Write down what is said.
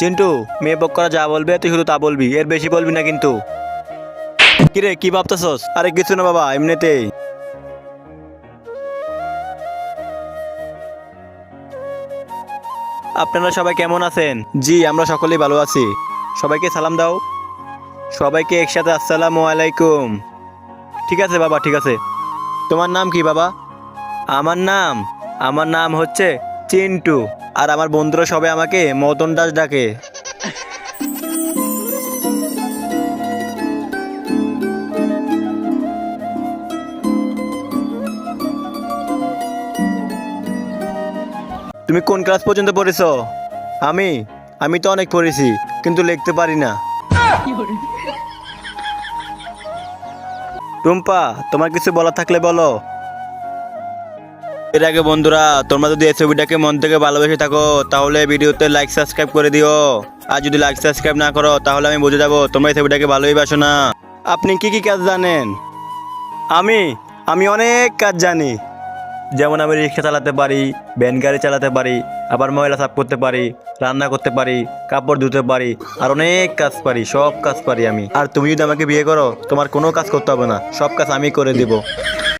চিন্টু, মেয়ে পক্ষরা যা বলবে তুই শুধু তা বলবি, এর বেশি বলবি না কিন্তু। কিরে, কি ভাবতেছস? আরে কিছু না বাবা, এমনিতেই। আপনারা সবাই কেমন আছেন? জি, আমরা সকলেই ভালো আছি। সবাইকে সালাম দাও। সবাইকে একসাথে আসসালামু আলাইকুম। ঠিক আছে বাবা, ঠিক আছে। তোমার নাম কি বাবা? আমার নাম হচ্ছে চিন্টু। আর আমার বন্ধুরা সবাই আমাকে মদন দাস ডাকে। তুমি কোন ক্লাস পর্যন্ত পড়েছো? আমি আমি তো অনেক পড়েছি, কিন্তু লিখতে পারি না। টুম্পা, তোমার কিছু বলা থাকলে বলো। এর আগে বন্ধুরা, তোমরা যদি এই ছবিটাকে মন থেকে ভালোবেসে থাকো তাহলে ভিডিওতে লাইক সাবস্ক্রাইব করে দিও। আর যদি লাইক সাবস্ক্রাইব না করো তাহলে আমি বুঝে যাবো তোমরা এই ছবিটাকে ভালোই বাসো না। আপনি কি কি কাজ জানেন? আমি আমি অনেক কাজ জানি। যেমন আমি রিক্সা চালাতে পারি, ভ্যান গাড়ি চালাতে পারি, আবার ময়লা সাফ করতে পারি, রান্না করতে পারি, কাপড় ধুতে পারি, আর অনেক কাজ পারি, সব কাজ পারি আমি। আর তুমি যদি আমাকে বিয়ে করো তোমার কোনো কাজ করতে হবে না, সব কাজ আমি করে দিব।